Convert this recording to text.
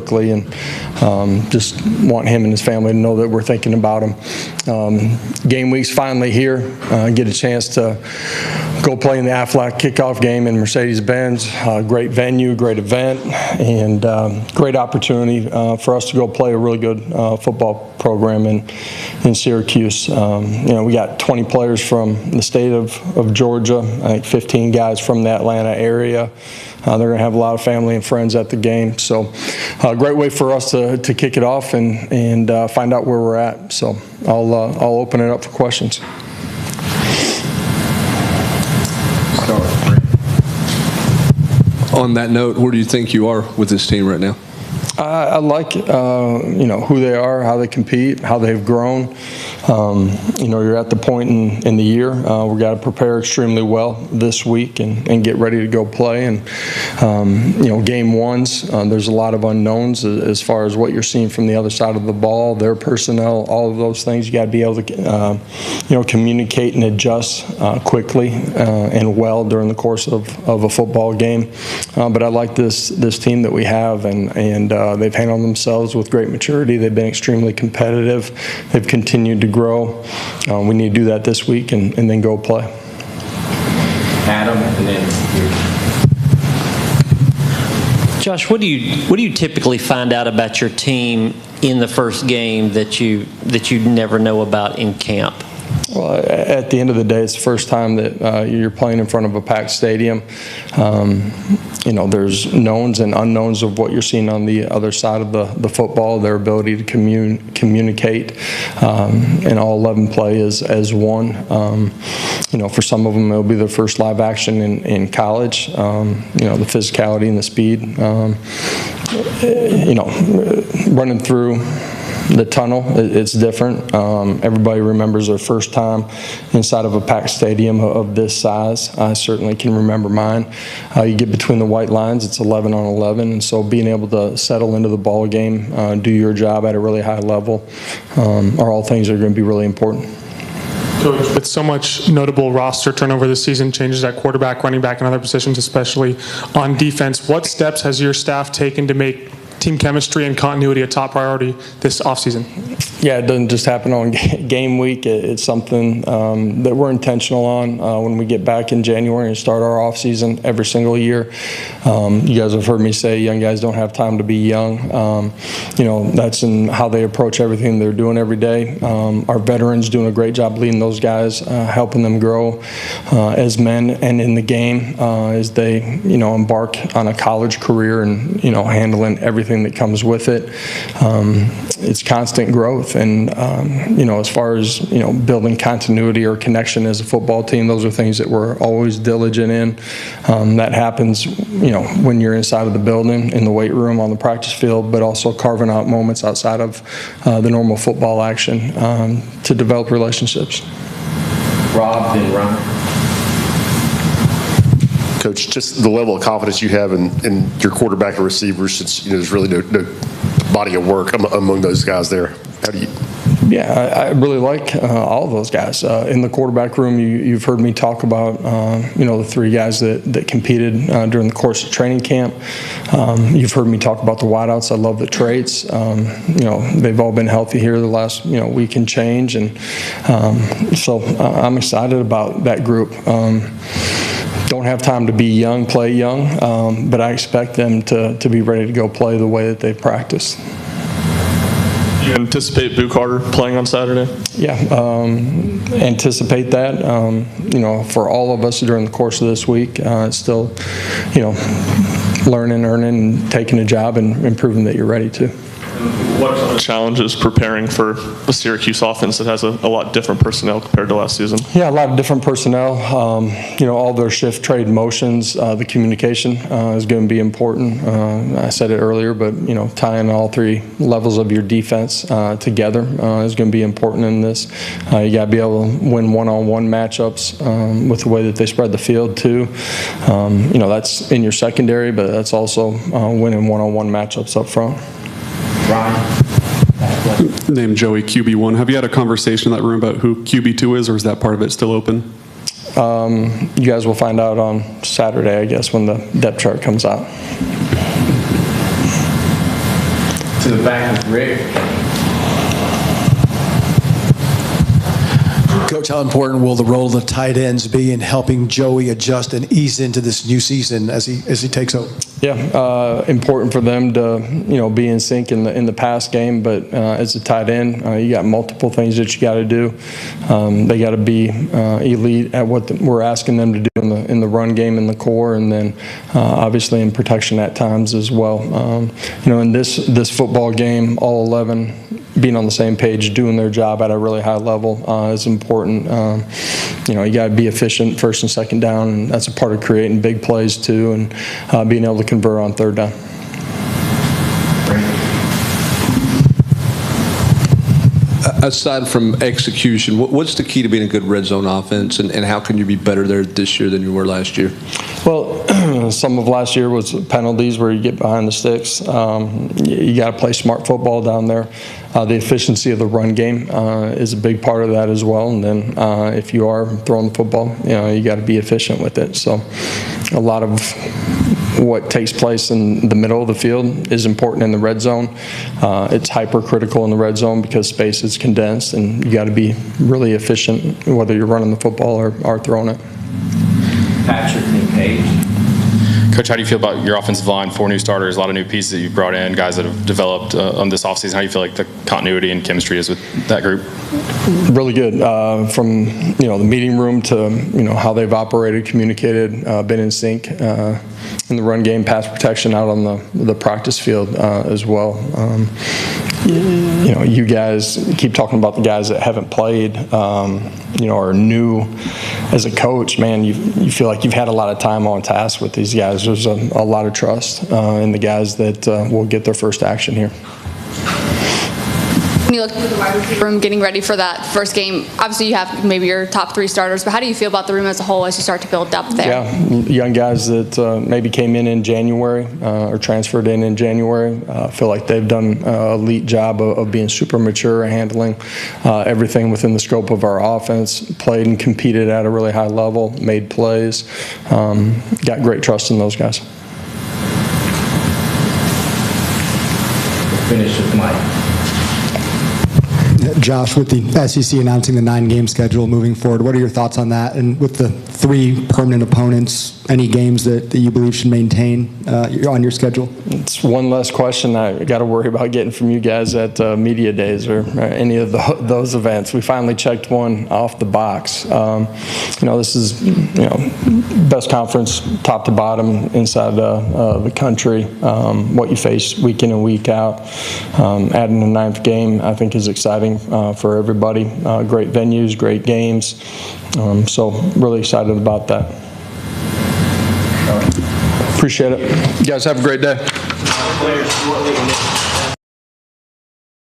quickly, and just want him and his family to know that we're thinking about him. Game week's finally here. Get a chance to go play in the Aflac kickoff game in Mercedes-Benz. Great venue, great event, and great opportunity for us to go play a really good football program in Syracuse. We got 20 players from the state of Georgia, I think 15 guys from the Atlanta area. They're going to have a lot of family and friends at the game. So a great way for us to kick it off and find out where we're at. So I'll open it up for questions. On that note, where do you think you are with this team right now? I like, who they are, how they compete, how they've grown. You're at the point in the year we've got to prepare extremely well this week and get ready to go play. And, game ones, there's a lot of unknowns as far as what you're seeing from the other side of the ball, their personnel, all of those things. You got to be able to, communicate and adjust quickly and well during the course of a football game. But I like this team that we have, and they've handled themselves with great maturity. They've been extremely competitive. They've continued to grow. We need to do that this week and then go play. Adam, and then Josh, what do you typically find out about your team in the first game that you never know about in camp? Well, at the end of the day, it's the first time that you're playing in front of a packed stadium. There's knowns and unknowns of what you're seeing on the other side of the football, their ability to communicate, and all 11 play as one. For some of them, it'll be their first live action in college. The physicality and the speed. Running through the tunnel, it's different. Everybody remembers their first time inside of a packed stadium of this size. I certainly can remember mine. You get between the white lines, it's 11 on 11, and so being able to settle into the ball game, do your job at a really high level, are all things that are going to be really important. Coach, with so much notable roster turnover this season, changes at quarterback, running back, and other positions, especially on defense, what steps has your staff taken to make team chemistry and continuity a top priority this offseason? Yeah, it doesn't just happen on game week. It's something that we're intentional on when we get back in January and start our offseason every single year. You guys have heard me say young guys don't have time to be young. That's in how they approach everything they're doing every day. Our veterans doing a great job leading those guys, helping them grow as men and in the game as they, embark on a college career and, handling everything that comes with it. It's constant growth, and as far as building continuity or connection as a football team, those are things that we're always diligent in. That happens when you're inside of the building, in the weight room, on the practice field, but also carving out moments outside of the normal football action to develop relationships. Rob, then Ryan. Coach, just the level of confidence you have in your quarterback and receivers, since there's really no body of work among those guys there. How do you? Yeah, I really like all of those guys. In the quarterback room, you've heard me talk about, the three guys that competed during the course of training camp. You've heard me talk about the wideouts. I love the traits. They've all been healthy here the last, week and change. And so I'm excited about that group. Don't have time to be young, play young, but I expect them to be ready to go play the way that they practice. Do you anticipate Boo Carter playing on Saturday? Yeah, anticipate that. For all of us during the course of this week, it's still, learning, earning, and taking a job and proving that you're ready to. What are the challenges preparing for a Syracuse offense that has a lot different personnel compared to last season? Yeah, a lot of different personnel. All their shift trade motions, the communication is going to be important. I said it earlier, but tying all three levels of your defense together is going to be important in this. You got to be able to win one-on-one matchups with the way that they spread the field too. That's in your secondary, but that's also winning one-on-one matchups up front. Ryan. Named Joey, QB1. Have you had a conversation in that room about who QB2 is, or is that part of it still open? You guys will find out on Saturday, I guess, when the depth chart comes out. To the back of Rick. Coach, how important will the role of the tight ends be in helping Joey adjust and ease into this new season as he takes over? Yeah, important for them to be in sync in the pass game. But as a tight end, you got multiple things that you got to do. They got to be elite at what we're asking them to do in the run game in the core, and then obviously in protection at times as well. In this football game, all 11 being on the same page, doing their job at a really high level is important. You got to be efficient first and second down, and that's a part of creating big plays too, and being able to convert on third down. Aside from execution, what's the key to being a good red zone offense, and how can you be better there this year than you were last year? Well, some of last year was penalties where you get behind the sticks. You got to play smart football down there. The efficiency of the run game is a big part of that as well. And then if you are throwing the football, you got to be efficient with it. So a lot of what takes place in the middle of the field is important in the red zone. It's hypercritical in the red zone because space is condensed, and you got to be really efficient whether you're running the football or throwing it. Patrick and Paige. Coach, how do you feel about your offensive line? 4 new starters, a lot of new pieces that you've brought in, guys that have developed on this offseason. How do you feel like the continuity and chemistry is with that group? Really good. From the meeting room to how they've operated, communicated, been in sync in the run game, pass protection out on the practice field as well. You guys keep talking about the guys that haven't played, are new. As a coach, man, you feel like you've had a lot of time on task with these guys. There's a lot of trust in the guys that will get their first action here. When you look at the wide receiver room getting ready for that first game, obviously you have maybe your top 3 starters, but how do you feel about the room as a whole as you start to build depth there? Yeah, young guys that maybe came in January or transferred in January. Feel like they've done an elite job of being super mature and handling everything within the scope of our offense. Played and competed at a really high level, made plays. Got great trust in those guys. Finish with Mike. Josh, with the SEC announcing the 9-game schedule moving forward, what are your thoughts on that? And with the 3 permanent opponents, any games that you believe should maintain on your schedule? It's one less question I got to worry about getting from you guys at media days or any of those events. We finally checked one off the box. This is best conference top to bottom inside the country. What you face week in and week out. Adding a 9th game I think is exciting for everybody. Great venues, great games. So really excited about that. Appreciate it. You guys have a great day.